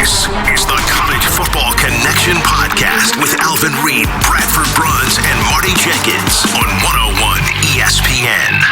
This is the College Football Connection Podcast with Alvin Reed, Bradford Bruns, and Marty Jenkins on 101 ESPN.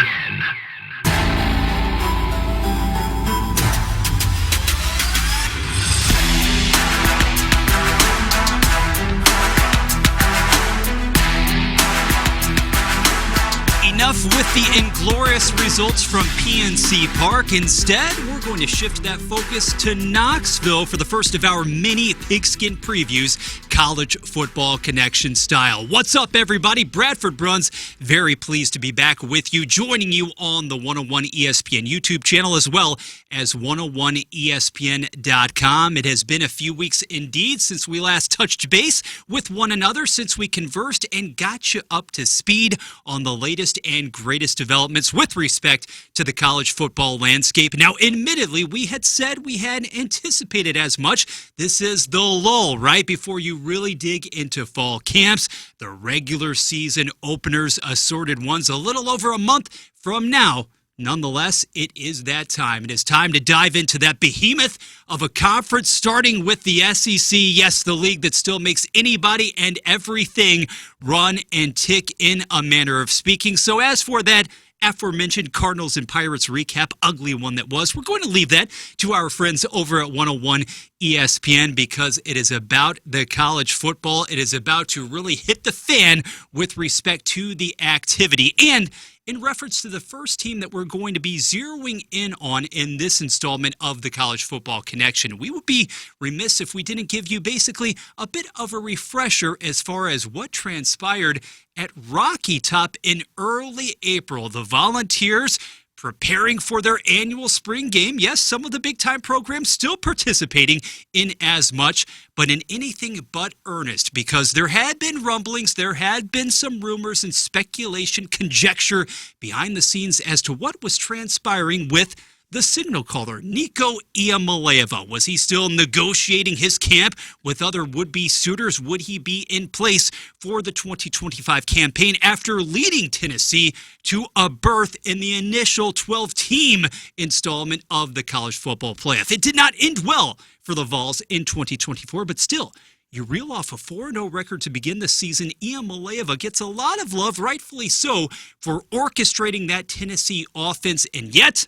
Enough with the inglorious results from PNC Park. Instead, we're going to shift that focus to Knoxville for the first of our mini pigskin previews, College Football Connection style. What's up, everybody? Bradford Bruns, very pleased to be back with you, joining you on the 101 ESPN YouTube channel as well as 101ESPN.com. It has been a few weeks indeed since we last touched base with one another, since we conversed and got you up to speed on the latest and greatest developments with respect to the college football landscape. Now, admittedly, we had said we had anticipated as much. This is the lull right before you really dig into fall camps, the regular season openers, assorted ones, a little over a month from now. Nonetheless, it is that time. It is time to dive into that behemoth of a conference, starting with the SEC. Yes, the league that still makes anybody and everything run and tick in a manner of speaking. So as for that aforementioned Cardinals and Pirates recap, ugly one that was, we're going to leave that to our friends over at 101 ESPN, because it is about the college football. It is about to really hit the fan with respect to the activity. And in reference to the first team that we're going to be zeroing in on in this installment of the College Football Connection, we would be remiss if we didn't give you basically a bit of a refresher as far as what transpired at Rocky Top in early April. The Volunteers preparing for their annual spring game. Yes, some of the big-time programs still participating in as much, but in anything but earnest, because there had been rumblings, there had been some rumors and speculation, conjecture behind the scenes as to what was transpiring with the signal caller, Nico Iamaleava. Was he still negotiating his camp with other would-be suitors? Would he be in place for the 2025 campaign after leading Tennessee to a berth in the initial 12-team installment of the college football playoff? It did not end well for the Vols in 2024, but still, you reel off a 4-0 record to begin the season. Iamaleava gets a lot of love, rightfully so, for orchestrating that Tennessee offense, and yet,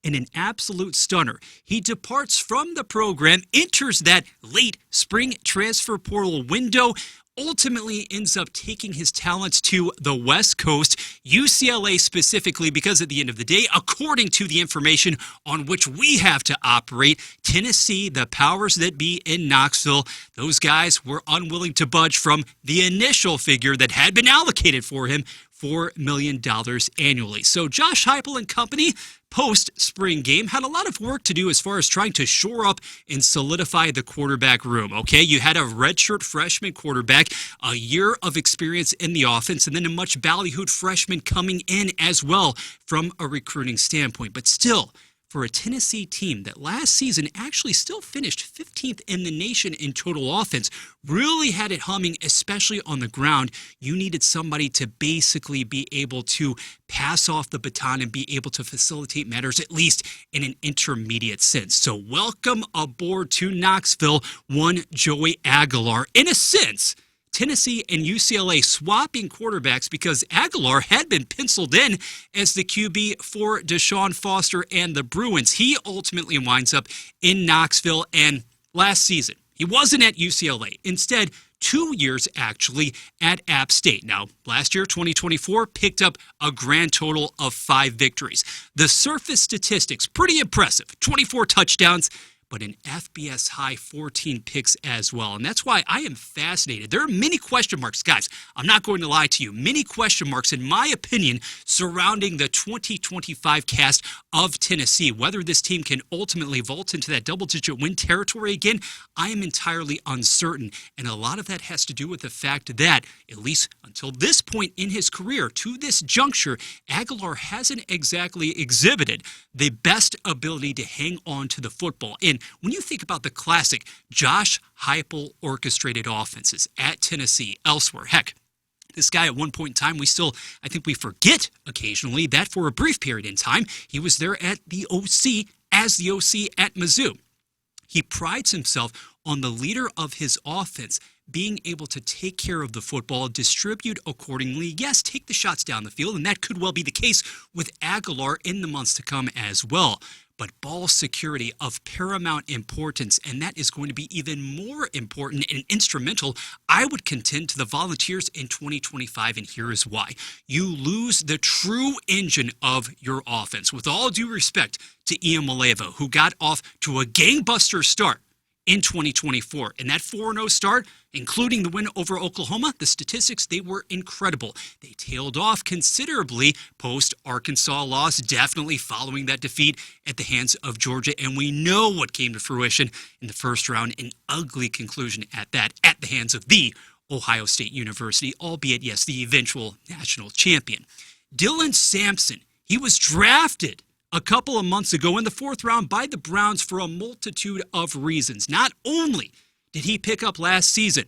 in an absolute stunner, he departs from the program, enters that late spring transfer portal window, ultimately ends up taking his talents to the West Coast, UCLA specifically, because at the end of the day, according to the information on which we have to operate, Tennessee, the powers that be in Knoxville, those guys were unwilling to budge from the initial figure that had been allocated for him, $4 million annually. So Josh Heupel and company, post-spring game, had a lot of work to do as far as trying to shore up and solidify the quarterback room, okay? You had a redshirt freshman quarterback, a year of experience in the offense, and then a much ballyhooed freshman coming in as well from a recruiting standpoint. But still, for a Tennessee team that last season actually still finished 15th in the nation in total offense, really had it humming, especially on the ground, you needed somebody to basically be able to pass off the baton and be able to facilitate matters, at least in an intermediate sense. So welcome aboard to Knoxville, one Joey Aguilar. In a sense, Tennessee and UCLA swapping quarterbacks, because Aguilar had been penciled in as the QB for Deshaun Foster and the Bruins. He ultimately winds up in Knoxville, and last season, he wasn't at UCLA. Instead, 2 years actually at App State. Now, last year, 2024, picked up a grand total of 5 victories. The surface statistics, pretty impressive. 24 touchdowns, but an FBS high 14 picks as well. And that's why I am fascinated. There are many question marks, guys. I'm not going to lie to you. Many question marks, in my opinion, surrounding the 2025 cast of Tennessee. Whether this team can ultimately vault into that double-digit win territory again, I am entirely uncertain. And a lot of that has to do with the fact that, at least until this point in his career, to this juncture, Aguilar hasn't exactly exhibited the best ability to hang on to the football. And when you think about the classic Josh Heupel orchestrated offenses at Tennessee, elsewhere, heck, this guy at one point in time, I think we forget occasionally that for a brief period in time, he was there at the OC, as the OC at Mizzou. He prides himself on the leader of his offense being able to take care of the football, distribute accordingly, yes, take the shots down the field, and that could well be the case with Aguilar in the months to come as well. But ball security of paramount importance, and that is going to be even more important and instrumental, I would contend, to the Volunteers in 2025, and here is why. You lose the true engine of your offense. With all due respect to Iamaleava, who got off to a gangbuster start in 2024. And that 4-0 start, including the win over Oklahoma, the statistics, they were incredible. They tailed off considerably post-Arkansas loss, definitely following that defeat at the hands of Georgia. And we know what came to fruition in the first round, an ugly conclusion at that, at the hands of the Ohio State University, albeit, yes, the eventual national champion. Dylan Sampson, he was drafted a couple of months ago in the 4th round by the Browns for a multitude of reasons. Not only did he pick up last season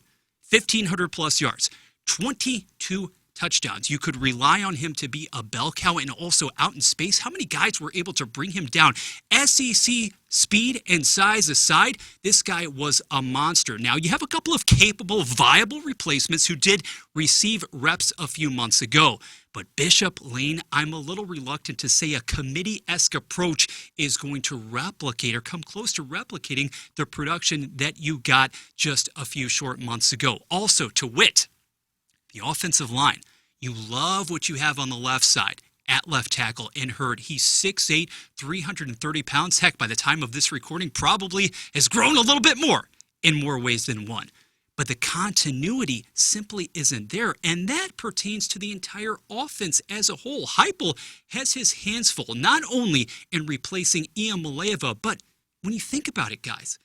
1,500 plus yards, 22 touchdowns. You could rely on him to be a bell cow and also out in space. How many guys were able to bring him down? SEC speed and size aside, this guy was a monster. Now, you have a couple of capable, viable replacements who did receive reps a few months ago. But Bishop Lane, I'm a little reluctant to say a committee-esque approach is going to replicate or come close to replicating the production that you got just a few short months ago. Also, to wit, the offensive line. You love what you have on the left side at left tackle in Hurd. He's 6'8", 330 pounds. Heck, by the time of this recording, probably has grown a little bit more in more ways than one. But the continuity simply isn't there, and that pertains to the entire offense as a whole. Heupel has his hands full, not only in replacing Iamaleava, but when you think about it, guys,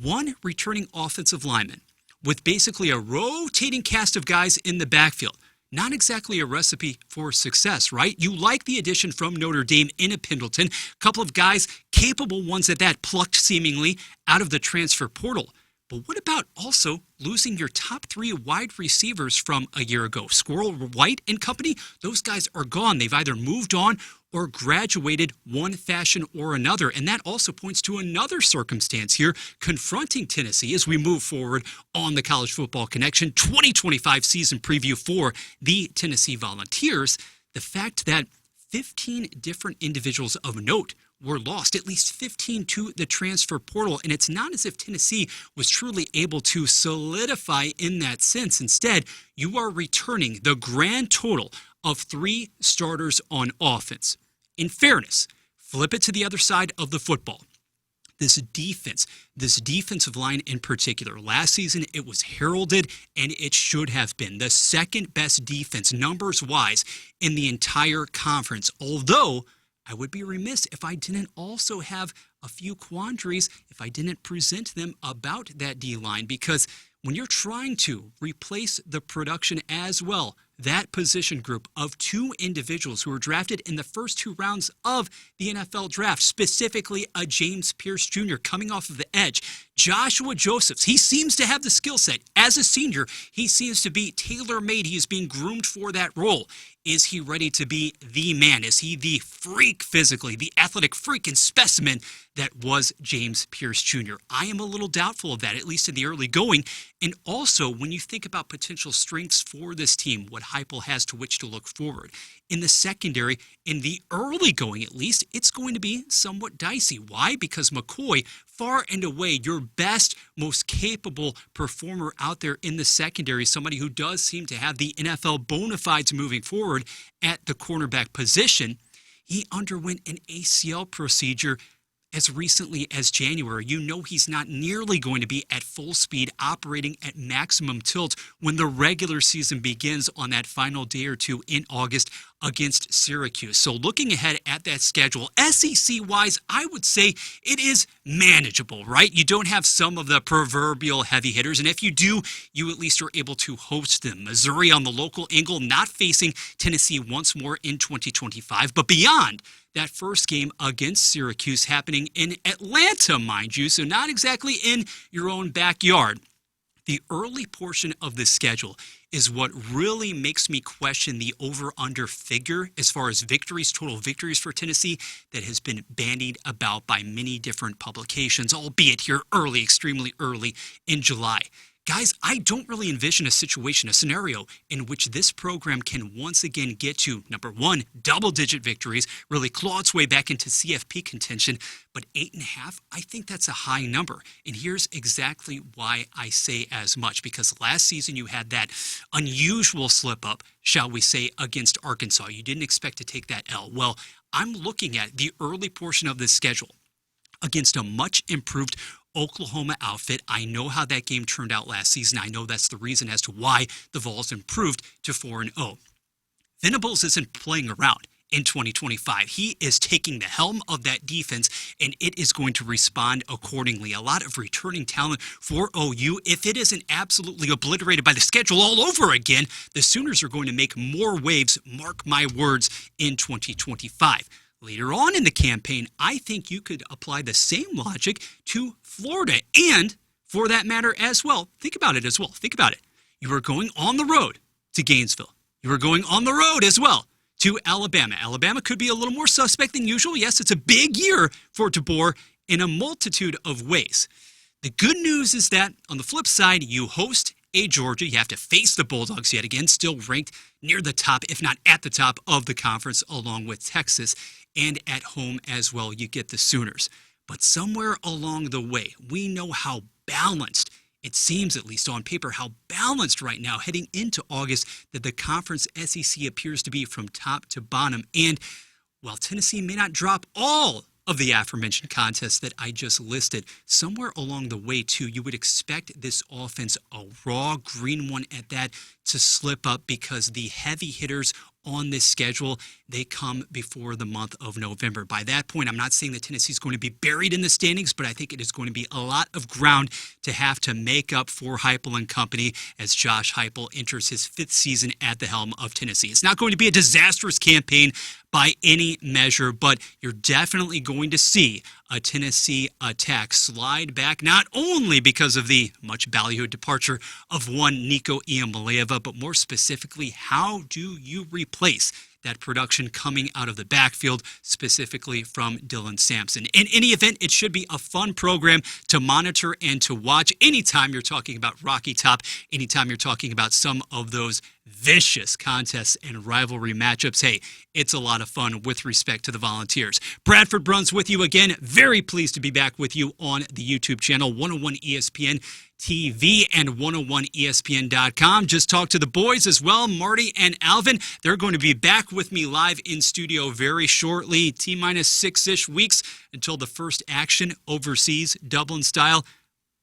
one returning offensive lineman with basically a rotating cast of guys in the backfield. Not exactly a recipe for success, right? You like the addition from Notre Dame in a Pendleton, a couple of guys, capable ones at that, plucked seemingly out of the transfer portal. But what about also losing your top 3 wide receivers from a year ago? Squirrel White and company, those guys are gone. They've either moved on or graduated one fashion or another. And that also points to another circumstance here confronting Tennessee as we move forward on the College Football Connection 2025 season preview for the Tennessee Volunteers. The fact that 15 different individuals of note were lost, at least 15 to the transfer portal. And it's not as if Tennessee was truly able to solidify in that sense. Instead, you are returning the grand total of 3 starters on offense. In fairness, flip it to the other side of the football. This defensive line in particular, last season it was heralded, and it should have been the second best defense numbers-wise in the entire conference. Although I would be remiss if I didn't also have a few quandaries, if I didn't present them about that D-line, because when you're trying to replace the production as well, that position group of 2 individuals who were drafted in the first 2 rounds of the NFL draft, specifically a James Pierce Jr. coming off of the edge, Joshua Josephs, he seems to have the skill set. As a senior, he seems to be tailor-made. He is being groomed for that role. Is he ready to be the man? Is he the freak physically, the athletic freak and specimen that was James Pierce Jr.? I am a little doubtful of that, at least in the early going. And also, when you think about potential strengths for this team, what Heupel has to which to look forward. In the secondary, in the early going at least, it's going to be somewhat dicey. Why? Because McCoy, far and away, your best, most capable performer out there in the secondary, somebody who does seem to have the NFL bona fides moving forward at the cornerback position, he underwent an ACL procedure as recently as January. You know he's not nearly going to be at full speed operating at maximum tilt when the regular season begins on that final day or 2 in August against Syracuse. So looking ahead at that schedule, SEC-wise, I would say it is manageable, right? You don't have some of the proverbial heavy hitters, and if you do, you at least are able to host them. Missouri on the local angle, not facing Tennessee once more in 2025, but beyond that first game against Syracuse happening in Atlanta, mind you, so not exactly in your own backyard. The early portion of the schedule is what really makes me question the over-under figure as far as victories, total victories for Tennessee, that has been bandied about by many different publications, albeit here early, extremely early in July. Guys, I don't really envision a situation, a scenario in which this program can once again get to, number one, double-digit victories, really claw its way back into CFP contention, but 8.5, I think that's a high number. And here's exactly why I say as much, because last season you had that unusual slip-up, shall we say, against Arkansas. You didn't expect to take that L. Well, I'm looking at the early portion of this schedule against a much improved Oklahoma outfit. I know how that game turned out last season. I know that's the reason as to why the Vols improved to 4-0. Venables isn't playing around in 2025. He is taking the helm of that defense, and it is going to respond accordingly. A lot of returning talent for OU. If it isn't absolutely obliterated by the schedule all over again, the Sooners are going to make more waves, mark my words, in 2025. Later on in the campaign, I think you could apply the same logic to Florida, and for that matter as well. Think about it as well. Think about it. You are going on the road to Gainesville. You are going on the road as well to Alabama. Alabama could be a little more suspect than usual. Yes, it's a big year for DeBoer in a multitude of ways. The good news is that on the flip side, you host a Georgia. You have to face the Bulldogs yet again, still ranked near the top, if not at the top of the conference, along with Texas. And at home as well, you get the Sooners. But somewhere along the way, we know how balanced, it seems at least on paper, how balanced right now heading into August that the conference SEC appears to be from top to bottom. And while Tennessee may not drop all of the aforementioned contests that I just listed, somewhere along the way too, you would expect this offense, a raw green one at that, to slip up because the heavy hitters on this schedule, they come before the month of November. By that point, I'm not saying that Tennessee is going to be buried in the standings, but I think it is going to be a lot of ground to have to make up for Heupel and company as Josh Heupel enters his 5th season at the helm of Tennessee. It's not going to be a disastrous campaign by any measure, but you're definitely going to see a Tennessee attack slide back, not only because of the much ballyhooed departure of one Nico Iamaleava, but more specifically, how do you replace that production coming out of the backfield, specifically from Dylan Sampson? In any event, it should be a fun program to monitor and to watch anytime you're talking about Rocky Top, anytime you're talking about some of those vicious contests and rivalry matchups. Hey, it's a lot of fun with respect to the Volunteers. Bradford Bruns with you again. Very pleased to be back with you on the YouTube channel, 101 ESPN TV and 101ESPN.com. Just talked to the boys as well, Marty and Alvin. They're going to be back with me live in studio very shortly, T-minus 6-ish weeks until the first action overseas, Dublin style.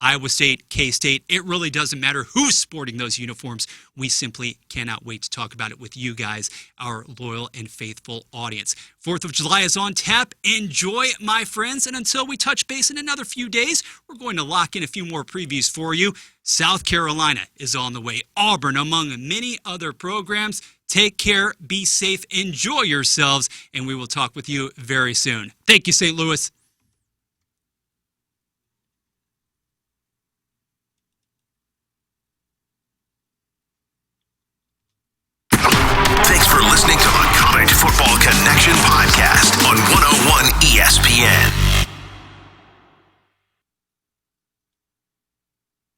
Iowa State, K-State, it really doesn't matter who's sporting those uniforms. We simply cannot wait to talk about it with you guys, our loyal and faithful audience. 4th of July is on tap. Enjoy, my friends. And until we touch base in another few days, we're going to lock in a few more previews for you. South Carolina is on the way. Auburn, among many other programs. Take care, be safe, enjoy yourselves, and we will talk with you very soon. Thank you, St. Louis. Thanks for listening to the College Football Connection podcast on 101 ESPN.